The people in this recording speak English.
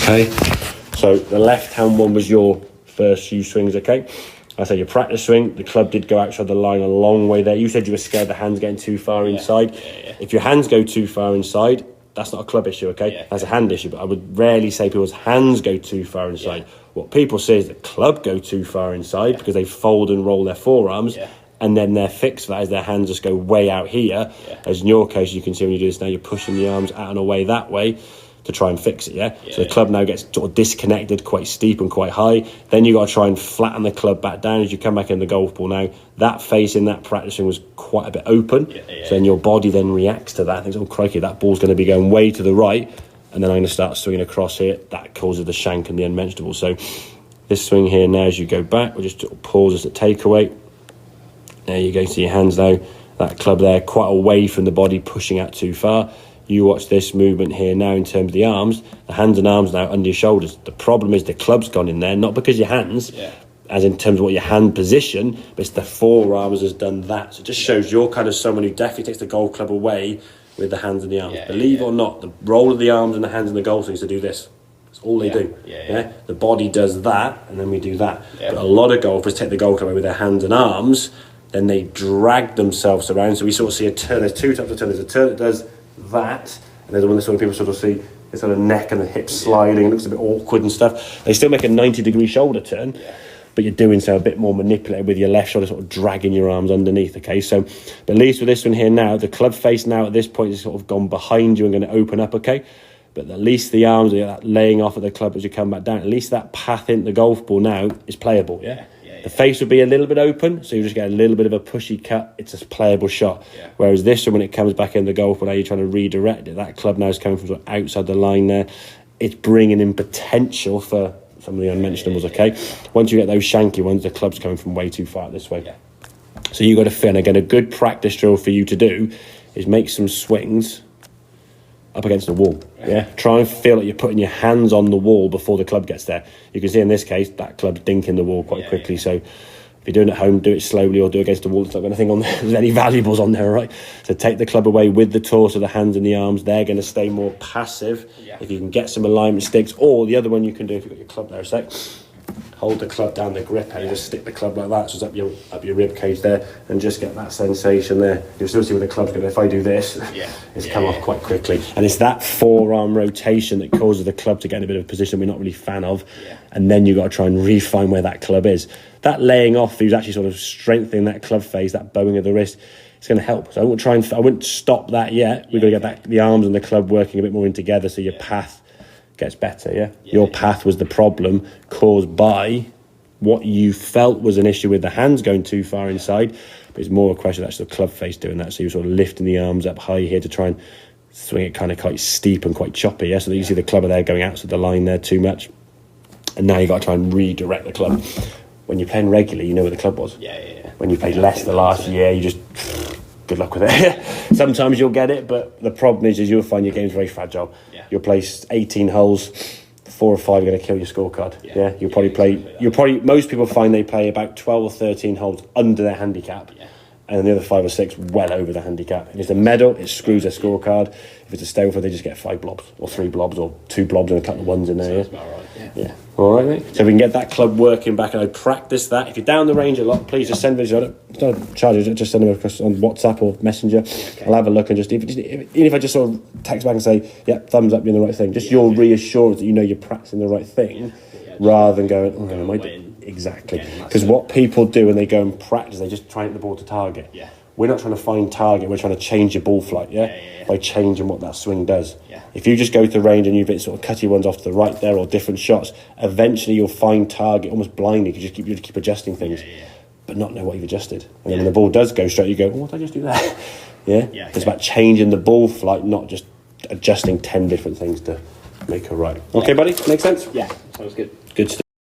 Okay, so the left-hand one was your first few swings, okay? I say your practice swing, the club did go outside the line a long way there. You said you were scared the hands getting too far inside. If your hands go too far inside, that's not a club issue, okay? That's a hand issue, but I would rarely say people's hands go too far inside. What people say is the club go too far inside because they fold and roll their forearms, and then their fix for that is their hands just go way out here. As in your case, you can see when you do this now, you're pushing the arms out and away that way to try and fix it, so the club now gets sort of disconnected, quite steep and quite high. Then you got to try and flatten the club back down as you come back in the golf ball now. That face in that practicing was quite a bit open, so then your body then reacts to that. Thinks, oh crikey, that ball's going to be going way to the right, and then I'm going to start swinging across here. That causes the shank and the unmentionable. So this swing here now, as you go back, we'll just sort of pause as a takeaway. There you go, see your hands now. That club there, quite away from the body, pushing out too far. You watch this movement here now in terms of the arms. The hands and arms now under your shoulders. The problem is the club's gone in there, not because your hands, as in terms of what your hand position, but it's the forearms has done that. So it just shows you're kind of someone who definitely takes the golf club away with the hands and the arms. Believe it or not, the role of the arms and the hands and the golf is to do this. That's all they do. The body does that, and then we do that. But a lot of golfers take the golf club away with their hands and arms, then they drag themselves around. So we sort of see a turn. There's two types of turn. There's a turn that does that, and there's one that sort of people sort of see the sort of neck and the hips sliding. It looks a bit awkward and stuff. They still make a 90-degree shoulder turn, but you're doing so a bit more manipulated with your left shoulder, sort of dragging your arms underneath. Okay, so but at least with this one here now, the club face now at this point is sort of gone behind you and going to open up. Okay, but at least the arms are that laying off of the club as you come back down. At least that path into the golf ball now is playable. The face would be a little bit open, so you just get a little bit of a pushy cut. It's a playable shot. Whereas this one, when it comes back in the golf, when now you're trying to redirect it, that club now is coming from sort of outside the line there. It's bringing in potential for some of the unmentionables, okay? Once you get those shanky ones, the club's coming from way too far this way. So you've got to feel, and again, a good practice drill for you to do is make some swings up against the wall. Try and feel like you're putting your hands on the wall before the club gets there. You can see in this case that club's dinking the wall quite quickly. So if you're doing it at home, do it slowly or do it against the wall. It's not got anything on there. There's any valuables on there, right? So take the club away with the torso, the hands and the arms. They're going to stay more passive. If you can get some alignment sticks, or the other one you can do if you've got your club there a sec, hold the club down the grip and just stick the club like that, so it's up your rib cage there, and just get that sensation there. You'll still see where the club's going. If I do this, it's come off quite quickly, and it's that forearm rotation that causes the club to get in a bit of a position we're not really a fan of, and then you've got to try and refine where that club is. That laying off is actually sort of strengthening that club face, that bowing of the wrist. It's going to help. So I wouldn't stop that yet. We've got to get the arms and the club working a bit more in together, so your path gets better. Your path was the problem caused by what you felt was an issue with the hands going too far inside, but it's more a question of actually the club face doing that. So you're sort of lifting the arms up high here to try and swing it kind of quite steep and quite choppy, so that you see the club there going outside the line there too much, and now you've got to try and redirect the club. When you're playing regularly, you know where the club was. When you played less the last year, you just good luck with it. Sometimes you'll get it, but the problem is you'll find your game's very fragile. You'll play 18 holes, 4 or 5 are going to kill your scorecard. You'll probably play. Most people find they play about 12 or 13 holes under their handicap, and the other 5 or 6 well over the handicap. If it's a medal, it screws their scorecard. If it's a Stableford, they just get 5 blobs or 3 blobs or 2 blobs and a couple of ones in there. All right, mate. So we can get that club working back, and I practice that. If you're down the range a lot, please just send videos. Don't charge it. Just send them across on WhatsApp or Messenger. I'll have a look, and even if I just sort of text back and say, thumbs up, you're doing the right thing. Just your reassurance that you know you're practicing the right thing, rather than going, am I doing exactly? Because what people do when they go and practice, they just try and hit the ball to target. We're not trying to find target. We're trying to change your ball flight. By changing what that swing does. If you just go to the range and you've hit sort of cutty ones off to the right there or different shots, eventually you'll find target almost blindly because you just keep adjusting things, but not know what you've adjusted. And then when the ball does go straight, you go, what did I just do there? It's about changing the ball flight, not just adjusting 10 different things to make it right. Okay, buddy? Make sense? Yeah, sounds good. Good stuff.